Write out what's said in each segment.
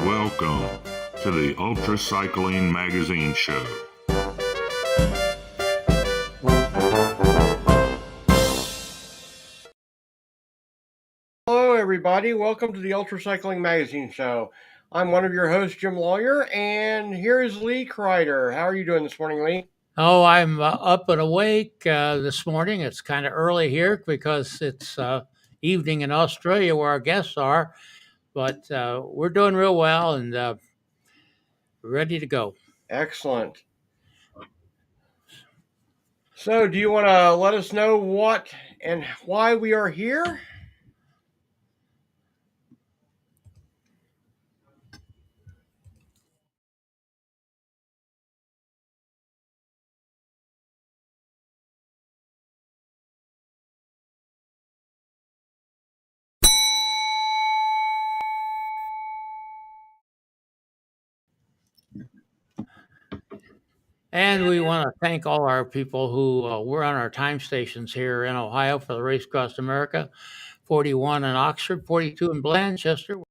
Welcome to the UltraCycling magazine show. Hello, everybody. Welcome to the UltraCycling magazine show. I'm one of your hosts, Jim Lawyer, and here is Lee Kreider. How are you doing this morning, Lee? Oh, I'm up and awake this morning. It's kind of early here because it's evening in Australia where our guests are, but we're doing real well and ready to go. Excellent. So, do you want to let us know what and why we are here? And we want to thank all our people who were on our time stations here in Ohio for the Race Across America, 41 in Oxford, 42 in Blanchester.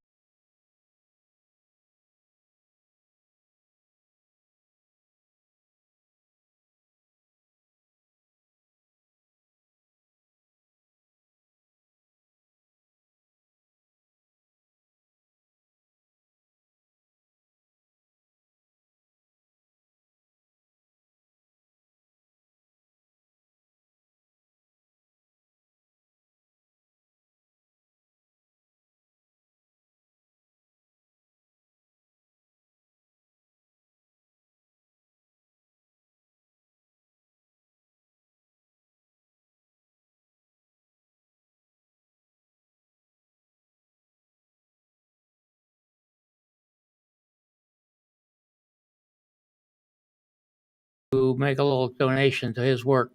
To make a little donation to his work.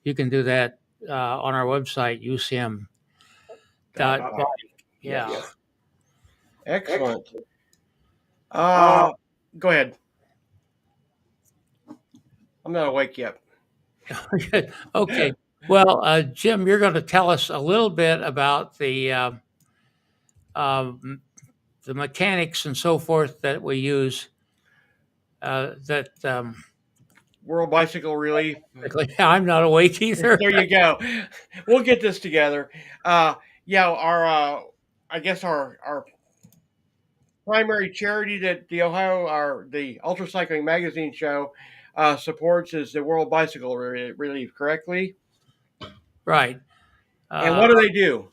You can do that on our website, UCM. Yeah. Yes. Excellent. Go ahead. I'm not awake yet. Okay. Well, Jim, you're going to tell us a little bit about the mechanics and so forth that we use. World Bicycle Relief. I'm not awake either. There you go. We'll get this together. Our I guess our primary charity that the UltraCycling magazine show supports is the World Bicycle Relief, correctly? Right. And what do they do?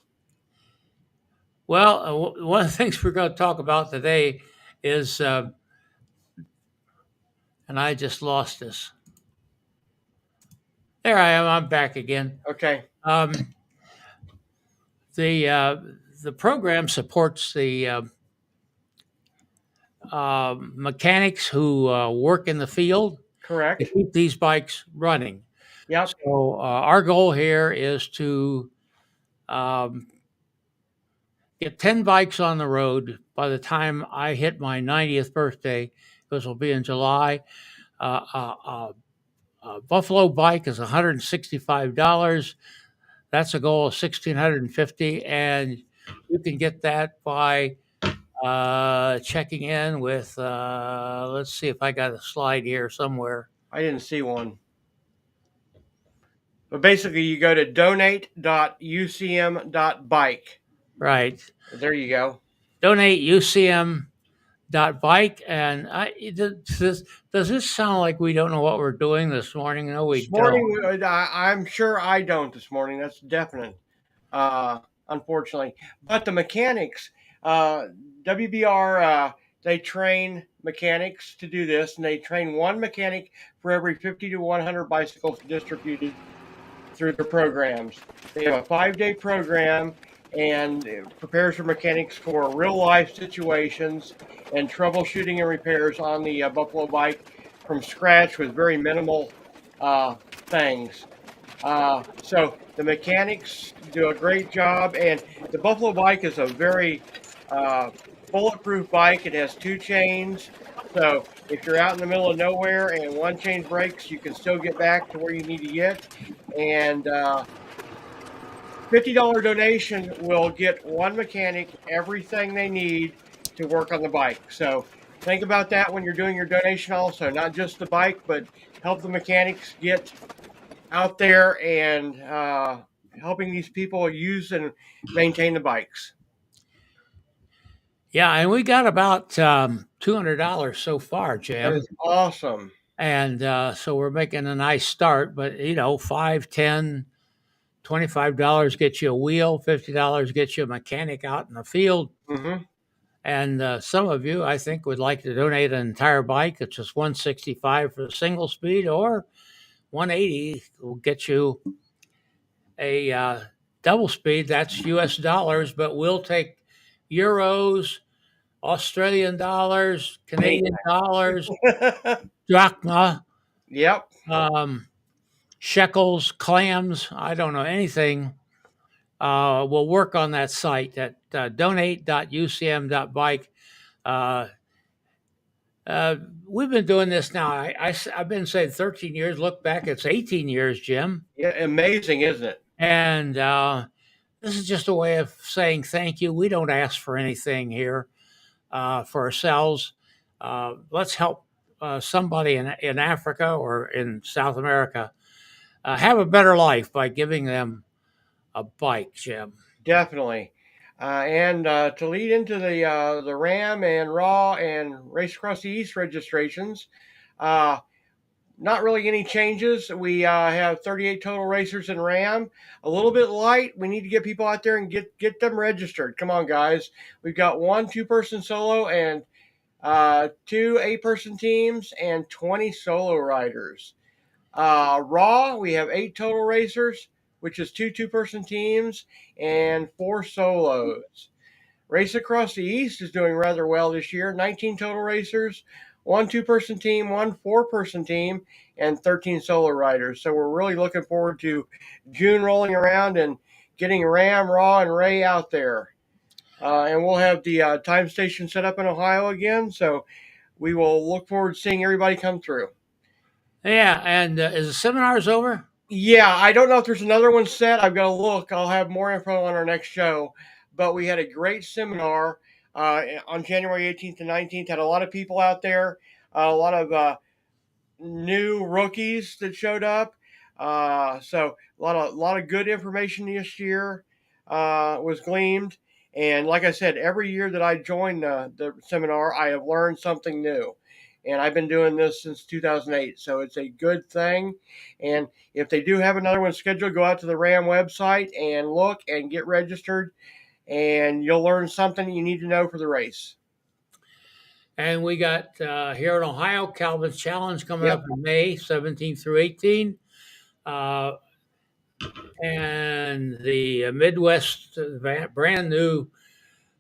Well, one of the things we're going to talk about today is, and I just lost this. There I am. I'm back again. Okay. The program supports the mechanics who work in the field Correct. to keep these bikes running. Yep. So our goal here is to get 10 bikes on the road by the time I hit my 90th birthday, because it'll be in July. A Buffalo bike is $165. That's a goal of $1,650, and you can get that by checking in with. Let's see if I got a slide here somewhere. I didn't see one. But basically, you go to donate.ucm.bike. Right. There you go. Donate UCM.bike. And does this sound like we don't know what we're doing this morning? No, we This morning, don't. I'm sure I don't this morning. That's definite, unfortunately. But the mechanics, WBR they train mechanics to do this, and they train one mechanic for every 50 to 100 bicycles distributed through their programs. They have a 5-day program and it prepares for mechanics for real life situations and troubleshooting and repairs on the Buffalo bike from scratch with very minimal things. So the mechanics do a great job, and the Buffalo bike is a very uh, bulletproof bike. It has 2 chains, so if you're out in the middle of nowhere and one chain breaks, you can still get back to where you need to get. And $50 donation will get one mechanic everything they need to work on the bike. So think about that when you're doing your donation. Also, not just the bike, but help the mechanics get out there and helping these people use and maintain the bikes. Yeah, and we got about $200 so far, That Jim. is awesome. And so we're making a nice start. But $5, $10, $25 gets you a wheel, $50 gets you a mechanic out in the field. Hmm. And some of you, I think, would like to donate an entire bike. It's just $165 for the single speed, or $180 will get you a double speed. That's US dollars, but we'll take euros, Australian dollars, Canadian dollars, drachma, Yep. shekels, clams. I don't know anything. We'll work on that site at donate.ucm.bike. Uh, we've been doing this now. I've been saying 13 years. Look back, it's 18 years, Jim. Yeah, amazing, isn't it? And this is just a way of saying thank you. We don't ask for anything here for ourselves. Let's help somebody in Africa or in South America have a better life by giving them a bike, Jim. Definitely. And to lead into the Ram and Raw and Race Across the East registrations, uh, not really any changes. We have 38 total racers in Ram. A little bit light. We need to get people out there and get them registered. Come on, guys. We've got 1 2-person solo and 2 8-person teams and 20 solo riders. Raw, we have 8 total racers, which is 2 2-person teams and 4 solos. Race Across the East is doing rather well this year. 19 total racers, 1 2-person team, 1 4-person team, and 13 solo riders. So we're really looking forward to June rolling around and getting Ram, Raw, and Ray out there. And we'll have the time station set up in Ohio again. So we will look forward to seeing everybody come through. Yeah, and is the seminars over? Yeah, I don't know if there's another one set. I've got to look. I'll have more info on our next show. But we had a great seminar on January 18th and 19th. Had a lot of people out there, a lot of new rookies that showed up. So a lot of good information this year was gleaned. And like I said, every year that I joined the seminar, I have learned something new. And I've been doing this since 2008, so it's a good thing. And if they do have another one scheduled, go out to the RAM website and look and get registered, and you'll learn something you need to know for the race. And we got here in Ohio, Calvin's Challenge coming Yep. up in May 17th through 18th. And the Midwest, brand new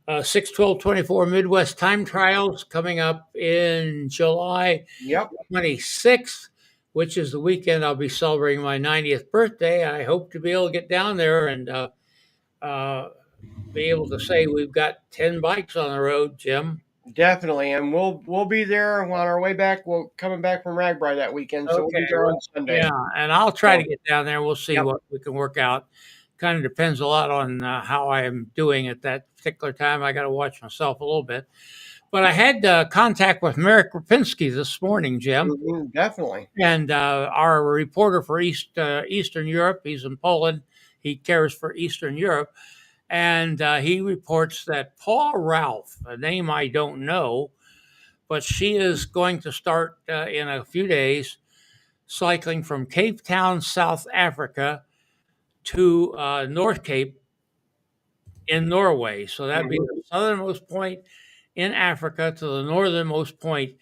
6/12/24 Midwest Time Trials coming up in July Yep. 26th, which is the weekend I'll be celebrating my 90th birthday. I hope to be able to get down there and be able to say we've got 10 bikes on the road, Jim. Definitely, and we'll be there on our way back. We're coming back from Ragbri that weekend, so we'll be there on Sunday. Yeah, and I'll try to get down there. We'll see Yep. what we can work out. Kind of depends a lot on how I am doing at that particular time. I got to watch myself a little bit. But I had contact with Marek Rapinski this morning, Jim, Mhm, definitely. and our reporter for Eastern Europe. He's in Poland. He cares for Eastern Europe. And he reports that Paul Ralph, a name I don't know, but she is going to start in a few days cycling from Cape Town, South Africa to North Cape in Norway. So that'd be the southernmost point in Africa to the northernmost point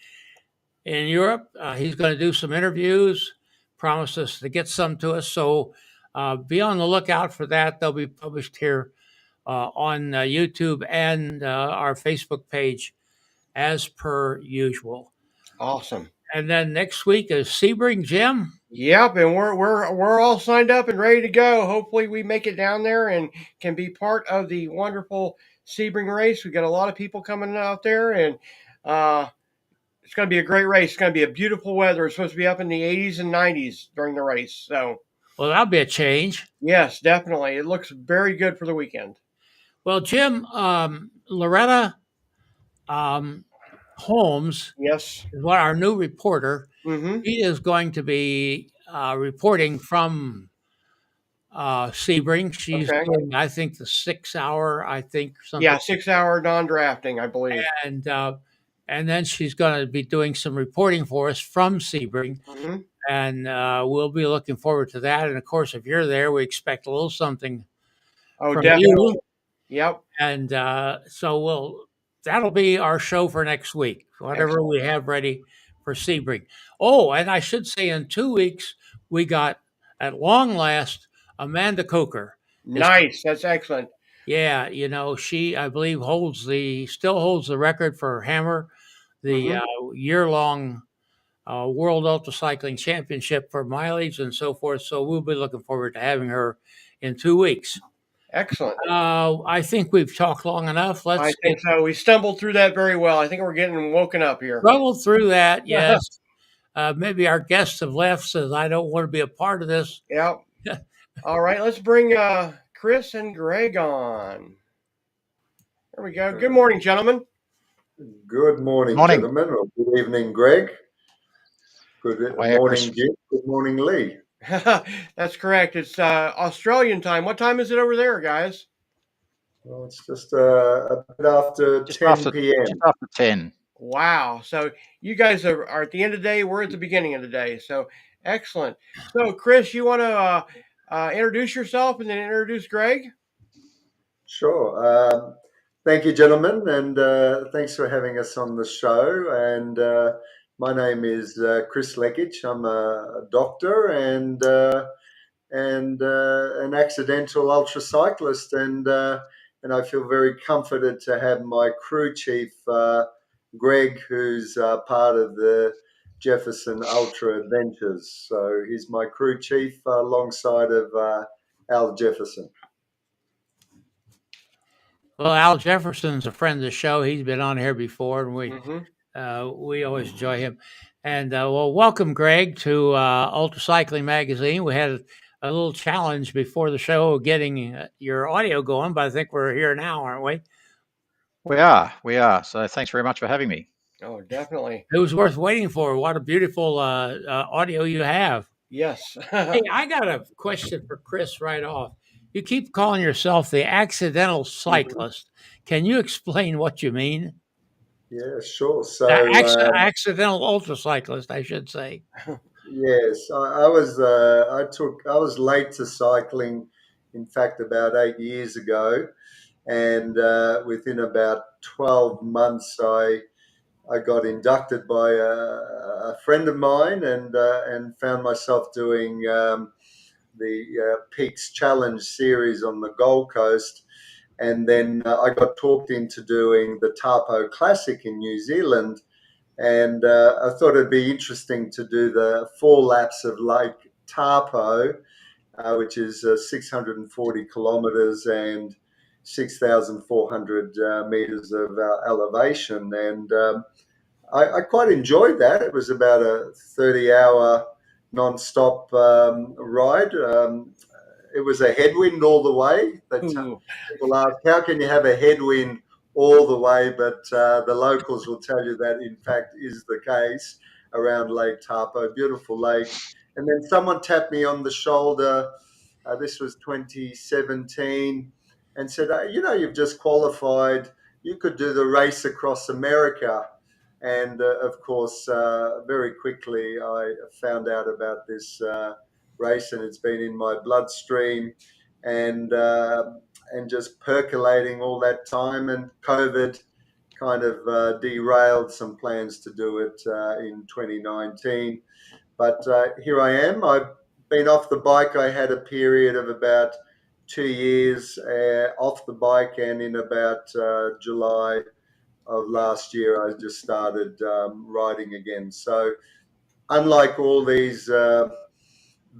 in Europe. He's going to do some interviews, promises to get some to us. So be on the lookout for that. They'll be published here on YouTube and our Facebook page as per usual. Awesome. And then next week is Sebring, Jim. Yep, and we're all signed up and ready to go. Hopefully, we make it down there and can be part of the wonderful Sebring race. We got a lot of people coming out there, and it's going to be a great race. It's going to be a beautiful weather. It's supposed to be up in the 80s and 90s during the race. So, well, that'll be a change. Yes, definitely. It looks very good for the weekend. Well, Jim, Loretta Holmes, yes, is what our new reporter. Mm-hmm. He is going to be reporting from Sebring. She's doing, I think, the 6 hour. I think something. Yeah, 6 hour non-drafting, I believe. And then she's going to be doing some reporting for us from Sebring. Mm-hmm. And we'll be looking forward to that. And of course, if you're there, we expect a little something. Oh, definitely. You. Yep. And so that'll be our show for next week, whatever Excellent. We have ready for Sebring. Oh, and I should say in 2 weeks, we got, at long last, Amanda Coker. Nice. That's excellent. Yeah. She, I believe, still holds the record for Hammer, the year-long World UltraCycling Championship for mileage and so forth. So we'll be looking forward to having her in 2 weeks. Excellent. I think we've talked long enough. I think so. We stumbled through that very well. I think we're getting woken up here. Stumbled through that, yes. Maybe our guests have left, says I don't want to be a part of this. Yep. All right, let's bring Chris and Greg on. There we go. Good morning, gentlemen. Good morning, gentlemen. Or good evening, Greg. Good morning, Jim. Good morning, Lee. That's correct. It's Australian time. What time is it over there, guys? Well, it's just a bit after 10 p.m. Just after 10. Wow. So you guys are at the end of the day. We're at the beginning of the day. So excellent. So, Chris, you want to introduce yourself and then introduce Greg? Sure. Thank you, gentlemen, and thanks for having us on the show. And my name is Chris Lekich. I'm a doctor and an accidental ultracyclist, and I feel very comforted to have my crew chief, Greg, who's part of the Jefferson Ultra Adventures. So he's my crew chief alongside of Al Jefferson. Well, Al Jefferson's a friend of the show. He's been on here before, and we always enjoy him. And welcome, Greg, to UltraCycling Magazine. We had a little challenge before the show getting your audio going, but I think we're here now, aren't we? We are. So thanks very much for having me. Oh, definitely. It was worth waiting for. What a beautiful audio you have. Yes. Hey, I got a question for Chris right off. You keep calling yourself the accidental cyclist. Can you explain what you mean? Yeah, sure. So accidental ultracyclist, I should say. Yes, I was late to cycling, in fact, about 8 years ago, and within about 12 months, I got inducted by a friend of mine, and found myself doing the Peaks Challenge series on the Gold Coast. And then I got talked into doing the Tarpo Classic in New Zealand. And I thought it'd be interesting to do the 4 laps of Lake Tarpo, which is 640 kilometers and 6,400 meters of elevation. And I quite enjoyed that. It was about a 30-hour non-stop ride. It was a headwind all the way. But people ask, how can you have a headwind all the way? But the locals will tell you that, in fact, is the case around Lake Tarpo. Beautiful lake. And then someone tapped me on the shoulder. This was 2017, and said, you've just qualified. You could do the race across America. And of course, very quickly, I found out about this race, and it's been in my bloodstream, and just percolating all that time. And COVID kind of derailed some plans to do it in 2019. But here I am. I've been off the bike. I had a period of about 2 years off the bike, and in about July of last year, I just started riding again. So, unlike all these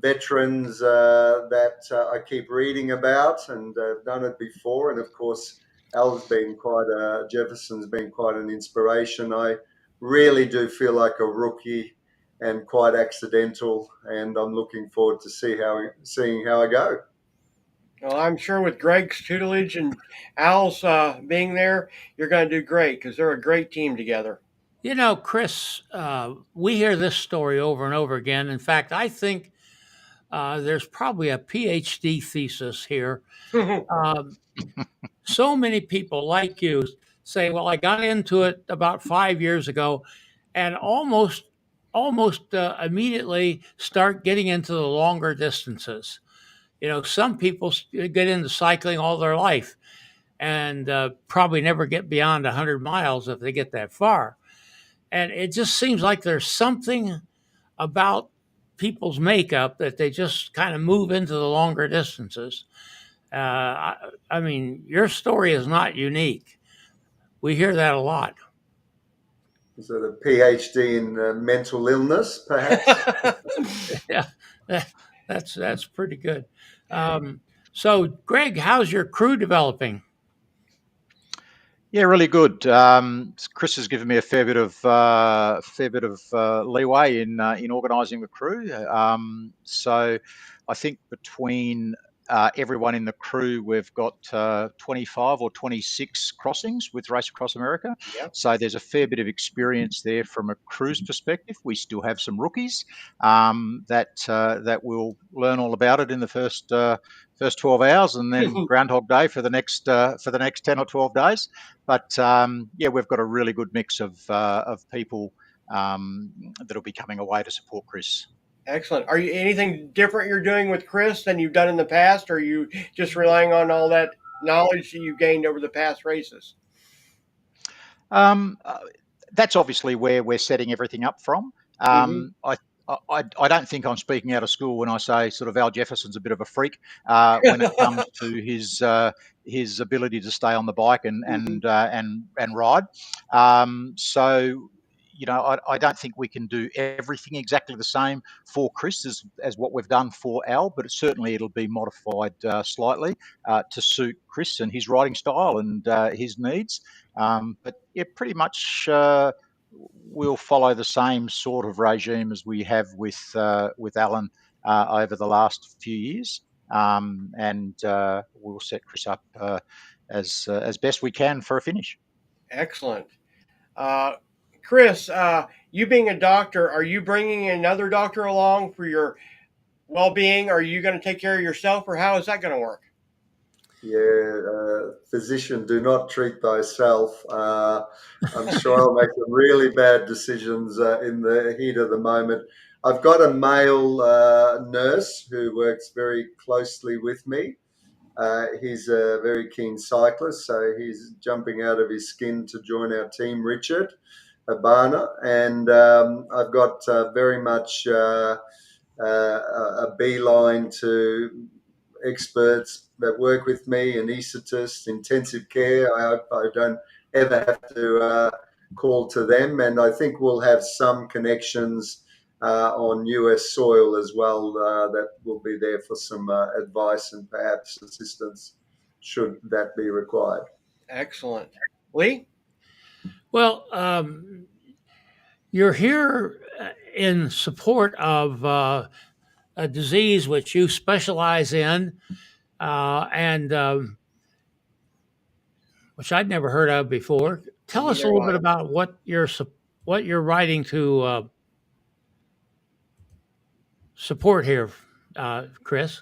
veterans that I keep reading about, and I've done it before, and of course, Jefferson's been quite an inspiration. I really do feel like a rookie and quite accidental, and I'm looking forward to seeing how I go. Well, I'm sure with Greg's tutelage and Al's being there, you're going to do great because they're a great team together. You know, Chris, we hear this story over and over again. In fact, I think there's probably a PhD thesis here. So many people like you say, "Well, I got into it about 5 years ago," and almost immediately start getting into the longer distances. You know, some people get into cycling all their life and probably never get beyond 100 miles if they get that far. And it just seems like there's something about people's makeup that they just kind of move into the longer distances. I mean, your story is not unique. We hear that a lot. Is it a PhD in mental illness, perhaps? Yeah, that's pretty good. So, Greg, how's your crew developing? Yeah, really good. Chris has given me a fair bit of leeway in organising the crew. So I think between everyone in the crew, we've got 25 or 26 crossings with Race Across America. Yep. So there's a fair bit of experience there from a crew's perspective. We still have some rookies that will learn all about it in the first 12 hours, and then Groundhog Day for the next 10 or 12 days. But yeah, we've got a really good mix of people that'll be coming away to support Chris. Excellent. Are you anything different you're doing with Chris than you've done in the past, or are you just relying on all that knowledge that you gained over the past races? That's obviously where we're setting everything up from. I don't think I'm speaking out of school when I say sort of Al Jefferson's a bit of a freak when it comes to his ability to stay on the bike and ride. So you know, I don't think we can do everything exactly the same for Chris as what we've done for Al, but certainly it'll be modified slightly to suit Chris and his riding style and his needs. But yeah, pretty much we'll follow the same sort of regime as we have with Alan over the last few years, and we'll set Chris up as best we can for a finish. Excellent. Chris, you being a doctor, are you bringing another doctor along for your well-being? Are you going to take care of yourself, or how is that going to work? Yeah, physician, do not treat thyself. I'm sure I'll make some really bad decisions in the heat of the moment. I've got a male nurse who works very closely with me. He's a very keen cyclist, so he's jumping out of his skin to join our team, Richard Habana. And I've got very much a beeline to experts that work with me, anaesthetists, intensive care. I hope I don't ever have to call to them. And I think we'll have some connections on US soil as well that will be there for some advice and perhaps assistance should that be required. Excellent. Lee? Well, you're here in support of a disease which you specialize in, and which I'd never heard of before. Tell us a little bit about what you're writing to support here, Chris.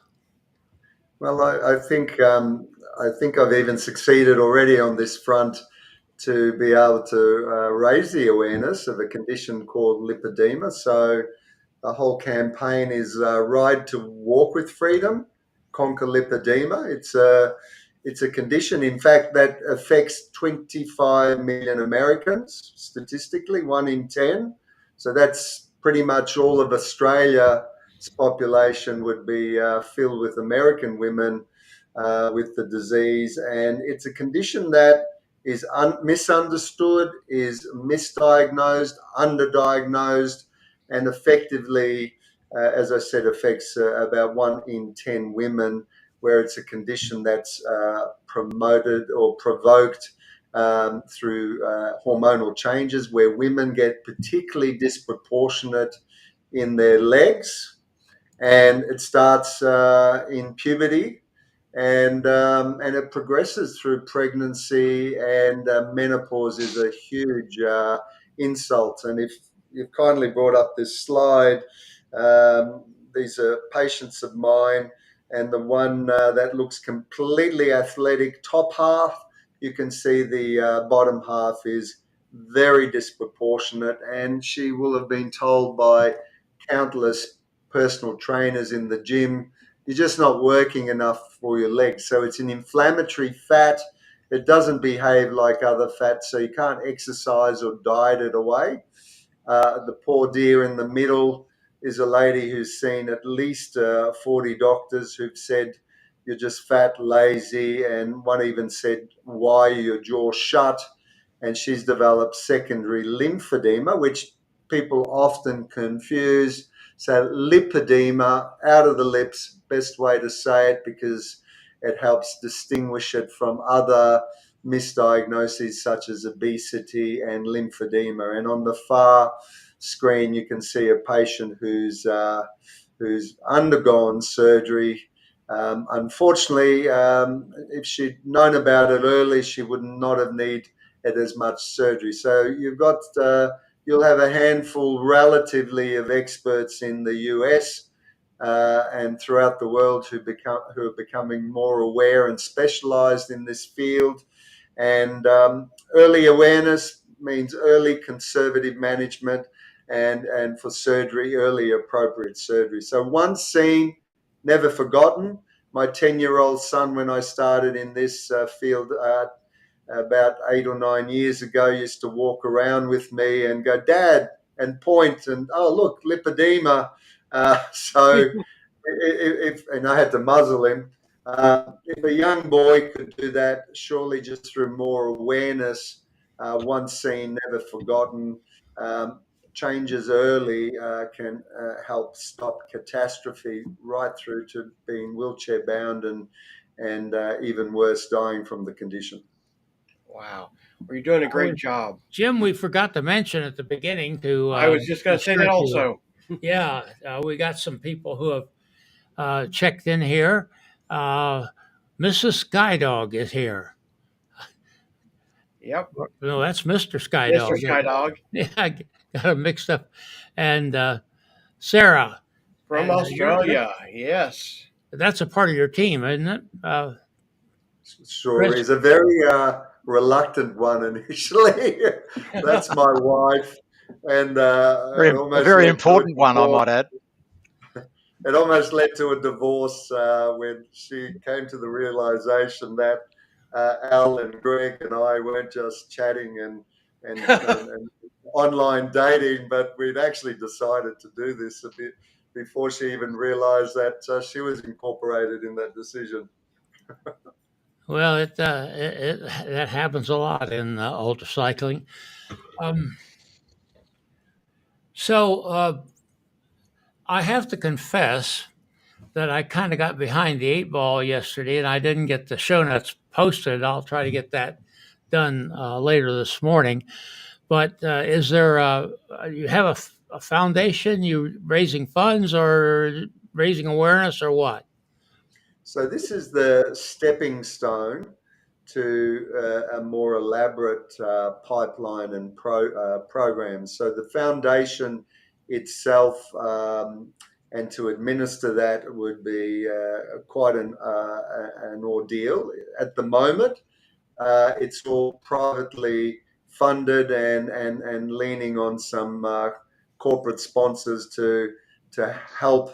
Well, I think I've even succeeded already on this front to be able to raise the awareness of a condition called Lipoedema. So the whole campaign is Ride to Walk with Freedom, Conquer Lipoedema. It's a condition, in fact, that affects 25 million Americans, statistically, 1 in 10. So that's pretty much all of Australia's population would be filled with American women with the disease. And it's a condition that is misunderstood, is misdiagnosed, underdiagnosed, and effectively, as I said, affects about 1 in 10 women, where it's a condition that's promoted or provoked through hormonal changes, where women get particularly disproportionate in their legs, and it starts in puberty, and it progresses through pregnancy, and menopause is a huge insult. And if you've kindly brought up this slide, these are patients of mine, and the one that looks completely athletic, top half, you can see the bottom half is very disproportionate, and she will have been told by countless personal trainers in the gym, you're just not working enough for your legs. So it's an inflammatory fat. It doesn't behave like other fats, so you can't exercise or diet it away. The poor dear in the middle is a lady who's seen at least 40 doctors who've said, you're just fat, lazy, and one even said, why are your jaw shut? And she's developed secondary lymphedema, which people often confuse. So lipedema, out of the lips, best way to say it, because it helps distinguish it from other misdiagnoses such as obesity and lymphedema. And on the far screen, you can see a patient who's undergone surgery. Unfortunately, if she'd known about it early, she would not have needed as much surgery. So you'll have a handful relatively of experts in the US and throughout the world who are becoming more aware and specialised in this field. And early awareness means early conservative management, and for surgery, early appropriate surgery. So once seen, never forgotten. My 10-year-old son, when I started in this field about 8 or 9 years ago, used to walk around with me and go, Dad, and point, and oh, look, lipedema. So and I had to muzzle him. If a young boy could do that, surely just through more awareness, once seen, never forgotten, changes early can help stop catastrophe right through to being wheelchair bound and even worse, dying from the condition. Wow. Well, you're doing a great job. Jim, we forgot to mention at the beginning to. I was just going to say that also. Yeah, we got some people who have checked in here. Mrs. Skydog is here. Yep. No, that's Mr. Skydog. Mr. Skydog. Yeah, I got them mixed up. And Sarah. From Australia, yes. That's a part of your team, isn't it? Sure, Chris? He's a very reluctant one initially. That's my wife. And a very important one, I might add. It almost led to a divorce when she came to the realization that Al and Greg and I weren't just chatting and online dating, but we'd actually decided to do this a bit before she even realized that she was incorporated in that decision. Well, that happens a lot in UltraCycling. So I have to confess that I kind of got behind the 8 ball yesterday, and I didn't get the show notes posted. I'll try to get that done later this morning. But is there you have a foundation? You raising funds or raising awareness or what? So this is the stepping stone to a more elaborate pipeline and programs. So the foundation itself and to administer that would be quite an ordeal. At the moment, it's all privately funded and leaning on some corporate sponsors to help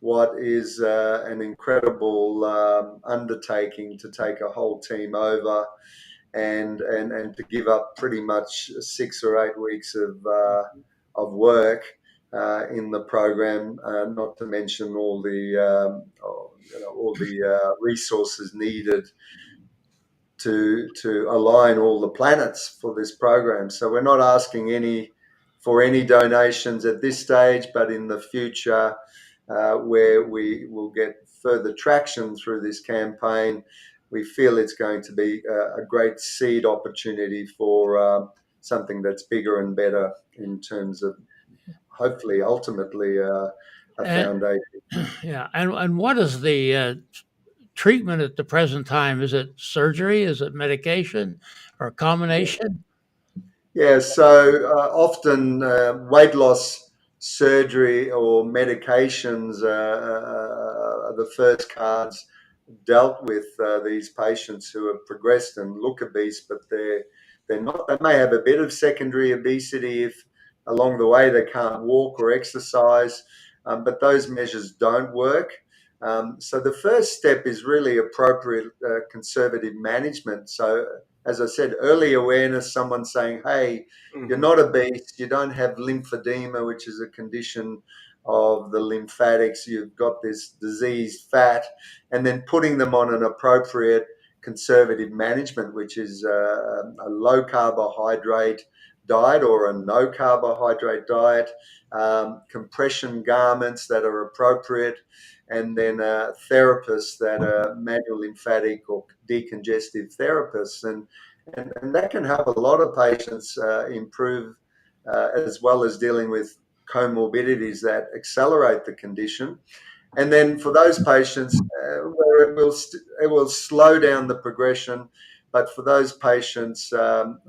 what is an incredible undertaking to take a whole team over and to give up pretty much 6 or 8 weeks of work in the program, not to mention all the resources needed to align all the planets for this program. So we're not asking for any donations at this stage, but in the future, where we will get further traction through this campaign, we feel it's going to be a great seed opportunity for something that's bigger and better in terms of hopefully ultimately a foundation. Yeah, and what is the treatment at the present time? Is it surgery? Is it medication, or a combination? Yeah, so often weight loss surgery or medications are the first cards dealt with these patients who have progressed and look obese, but they're not. They may have a bit of secondary obesity if along the way they can't walk or exercise, but those measures don't work. So the first step is really appropriate conservative management. So as I said, early awareness, someone saying, hey, you're not obese, you don't have lymphedema, which is a condition of the lymphatics, you've got this diseased fat, and then putting them on an appropriate conservative management, which is a low carbohydrate diet or a no carbohydrate diet, compression garments that are appropriate, and then therapists that are manual lymphatic or decongestive therapists. And that can help a lot of patients improve, as well as dealing with comorbidities that accelerate the condition. And then for those patients where it will slow down the progression, but for those patients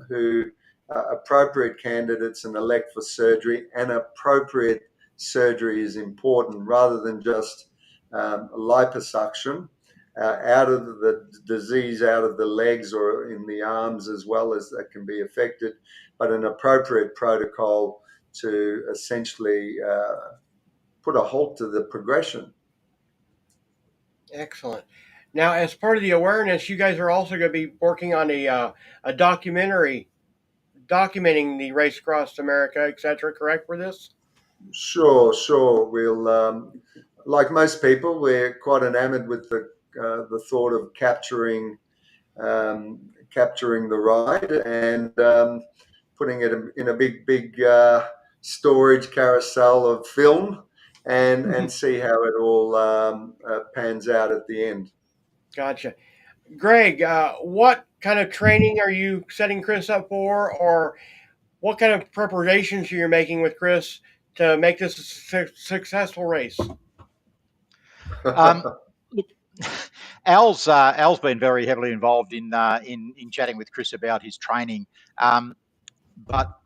who are appropriate candidates and elect for surgery, and appropriate surgery is important rather than just liposuction out of the disease, out of the legs or in the arms as well, as that can be affected, but an appropriate protocol to essentially put a halt to the progression. Excellent. Now, as part of the awareness, you guys are also going to be working on a documentary documenting the race across America, etc. Correct for this? Sure. We'll, like most people, we're quite enamored with the thought of capturing the ride and putting it in a big storage carousel of film and see how it all pans out at the end. Gotcha. Greg, what kind of training are you setting Chris up for, or what kind of preparations are you making with Chris to make this a successful race? Look, Al's been very heavily involved in chatting with Chris about his training, but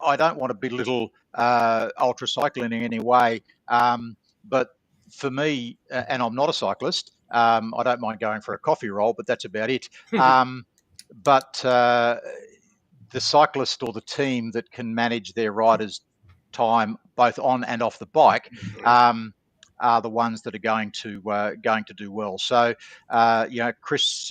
I don't want to belittle UltraCycling in any way. But for me, and I'm not a cyclist, I don't mind going for a coffee roll, but that's about it. But the cyclist or the team that can manage their riders' time both on and off the bike are the ones that are going to do well. So Chris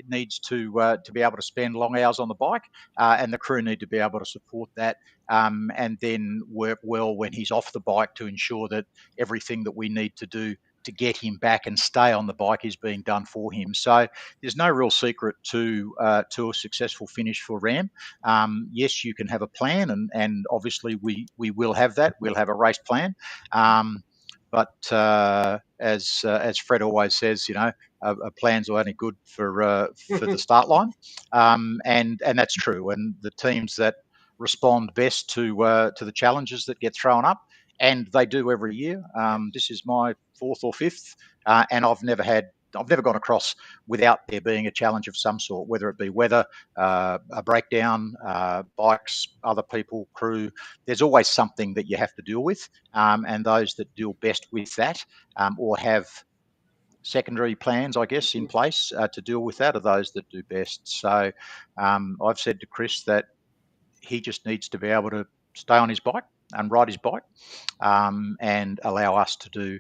needs to be able to spend long hours on the bike, and the crew need to be able to support that, and then work well when he's off the bike to ensure that everything that we need to do to get him back and stay on the bike is being done for him. So there's no real secret to a successful finish for Ram. Yes, you can have a plan, and obviously we will have that. We'll have a race plan. But as Fred always says, plans are only good for the start line, and that's true. And the teams that respond best to the challenges that get thrown up, and they do every year. This is my 4th or 5th, and I've never gone across without there being a challenge of some sort, whether it be weather, a breakdown, bikes, other people, crew. There's always something that you have to deal with, and those that deal best with that, or have secondary plans, I guess, in place to deal with that, are those that do best. So I've said to Chris that he just needs to be able to stay on his bike and ride his bike, and allow us to do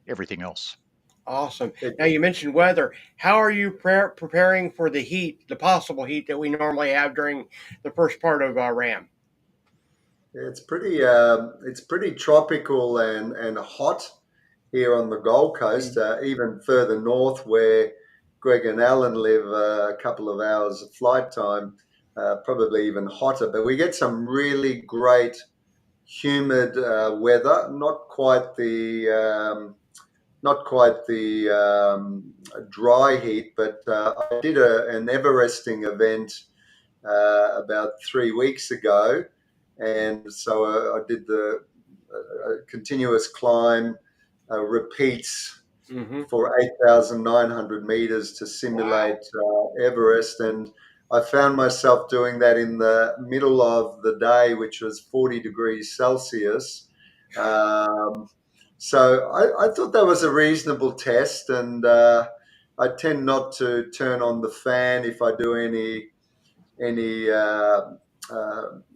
everything else. Awesome. Now you mentioned weather. How are you preparing for the heat, the possible heat that we normally have during the first part of RAM? It's pretty tropical and hot here on the Gold Coast, even further north where Greg and Alan live, a couple of hours of flight time, probably even hotter. But we get some really great humid weather, not quite the dry heat, but I did an Everesting event about 3 weeks ago, and so I did the continuous climb repeats for 8,900 meters to simulate Everest, and I found myself doing that in the middle of the day, which was 40 degrees Celsius. So I thought that was a reasonable test, and I tend not to turn on the fan if I do any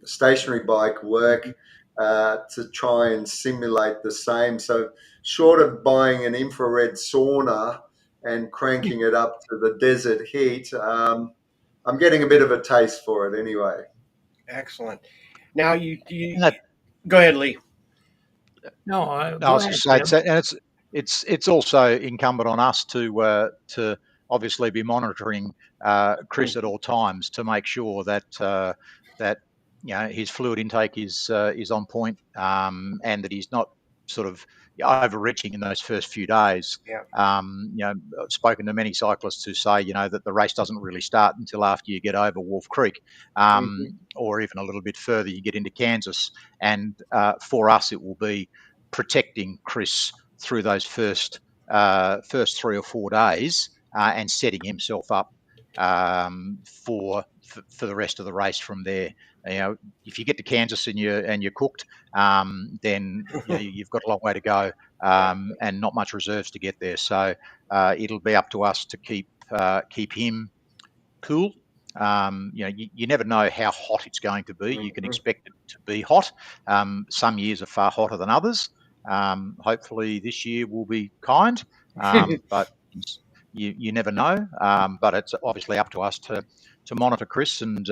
stationary bike work to try and simulate the same. So short of buying an infrared sauna and cranking it up to the desert heat, I'm getting a bit of a taste for it anyway. Excellent. Now you That, go ahead, Lee. No, I go was ahead, going to say, Tim. and it's also incumbent on us to obviously be monitoring Chris at all times to make sure that that his fluid intake is on point, and that he's not sort of overreaching in those first few days. Yeah. I've spoken to many cyclists who say that the race doesn't really start until after you get over Wolf Creek, or even a little bit further, you get into Kansas. And for us, it will be protecting Chris through those first 3 or 4 days, and setting himself up for the rest of the race from there. If you get to Kansas and you're cooked, then you've got a long way to go, and not much reserves to get there. So it'll be up to us to keep him cool. You never know how hot it's going to be. You can expect it to be hot. Some years are far hotter than others. Hopefully this year will be kind, but you never know. But it's obviously up to us to monitor Chris, and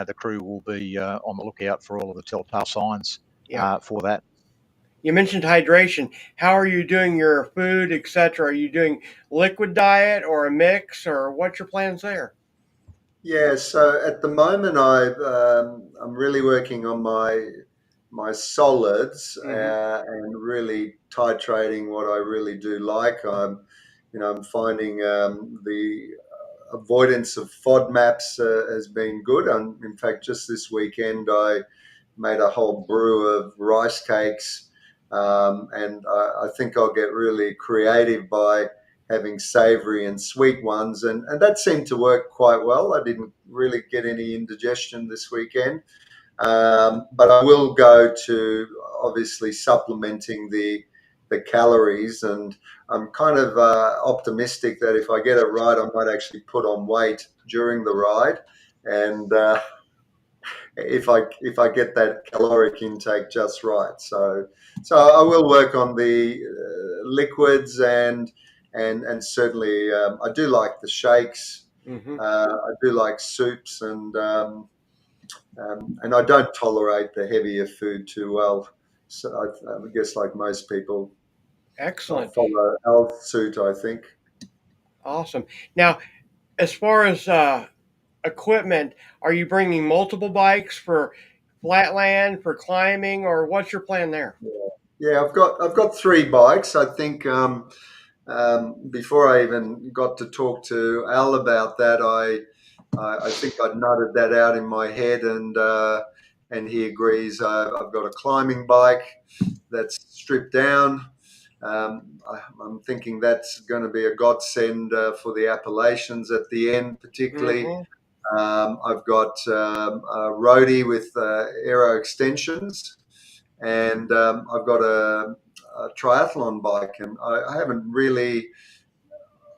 the crew will be on the lookout for all of the telltale signs for that. You mentioned hydration. How are you doing your food, etc.? Are you doing liquid diet or a mix, or what's your plans there? Yeah, so at the moment I'm really working on my solids and really titrating what I really do like. I'm finding the avoidance of FODMAPs has been good. And in fact, just this weekend I made a whole brew of rice cakes, and I think I'll get really creative by having savory and sweet ones, and that seemed to work quite well. I didn't really get any indigestion this weekend, but I will go to obviously supplementing the calories, and I'm kind of optimistic that if I get it right, I might actually put on weight during the ride, and if I get that caloric intake just right. So I will work on the liquids, and certainly I do like the shakes. I do like soups, and I don't tolerate the heavier food too well. So I guess like most people, I'll Excellent. follow health suit, I think. Awesome. Now, as far as equipment, are you bringing multiple bikes for flatland, for climbing, or what's your plan there? Yeah, I've got 3 bikes. I think before I even got to talk to Al about that, I think I nutted that out in my head, and he agrees. I've got a climbing bike that's stripped down. I'm thinking that's going to be a godsend for the Appalachians at the end, particularly. I've got a roadie with aero extensions, and I've got a triathlon bike, and I haven't really.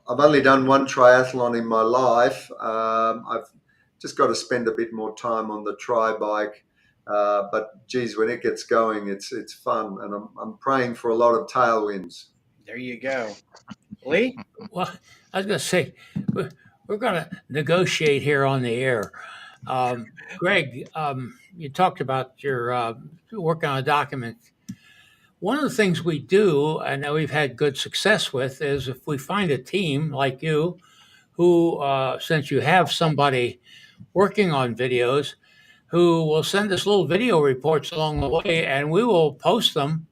I've only done one triathlon in my life. I've just got to spend a bit more time on the tri bike. But geez, when it gets going, it's fun, and I'm praying for a lot of tailwinds. There you go. Lee? Well, I was going to say, we're going to negotiate here on the air. Greg, you talked about your working on a document. One of the things we do, and that we've had good success with, is if we find a team like you who, since you have somebody working on videos, who will send us little video reports along the way, and we will post them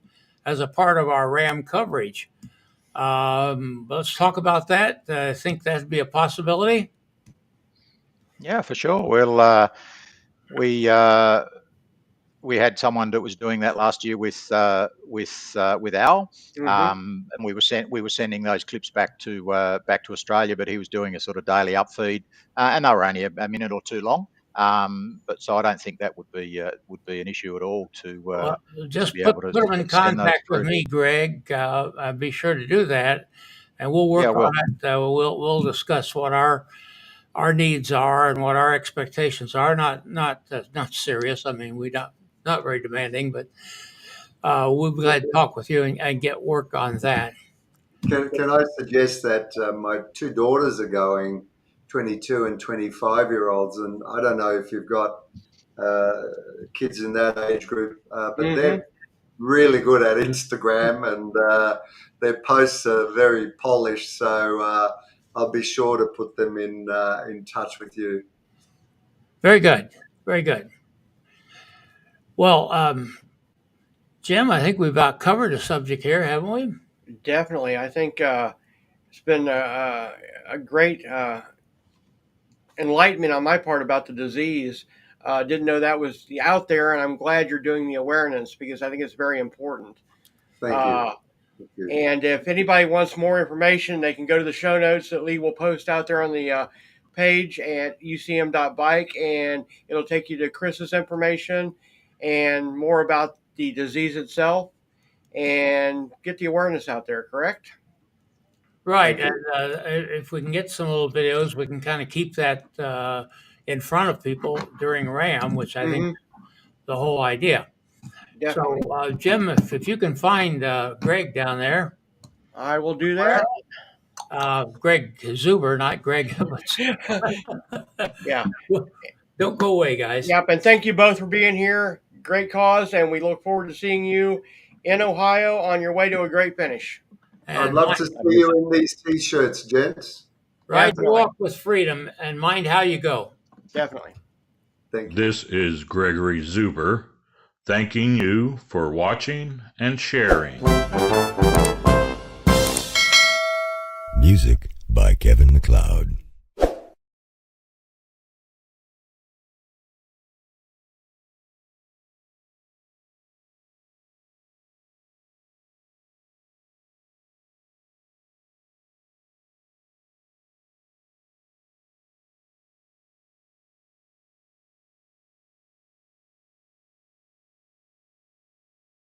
as a part of our RAM coverage. Let's talk about that. I think that'd be a possibility. Yeah, for sure. Well, we had someone that was doing that last year with Al, and we were sending those clips back to Australia, but he was doing a sort of daily upfeed, and they were only a minute or two long. But so I don't think that would be an issue at all to just be put able to them in send those contact with through. me, Greg. I'll be sure to do that, and we'll work on it. We'll discuss what our needs are and what our expectations are. Not serious. I mean, we not very demanding, but we'll be glad to talk with you and get work on that. Can I suggest that my two daughters are going, 22 and 25-year-olds, and I don't know if you've got kids in that age group, but they're really good at Instagram, and their posts are very polished. So I'll be sure to put them in touch with you. Very good. Very good. Well, Jim, I think we've about covered the subject here, haven't we? Definitely. I think it's been a great enlightenment on my part about the disease. Didn't know that was out there, and I'm glad you're doing the awareness because I think it's very important. Thank you. Thank you. And if anybody wants more information, they can go to the show notes that Lee will post out there on the page at ucm.bike, and it'll take you to Chris's information and more about the disease itself and get the awareness out there, correct? Right. And if we can get some little videos, we can kind of keep that in front of people during RAM, which I think is the whole idea. Definitely. So, Jim, if you can find Greg down there, I will do that. Greg Zuber, not Greg. Yeah. Don't go away, guys. Yep. And thank you both for being here. Great cause. And we look forward to seeing you in Ohio on your way to a great finish. And I'd love to see you in these T-shirts, gents. Ride the walk with freedom and mind how you go. Definitely. Thank you. This is Gregory Zuber, thanking you for watching and sharing. Music by Kevin MacLeod.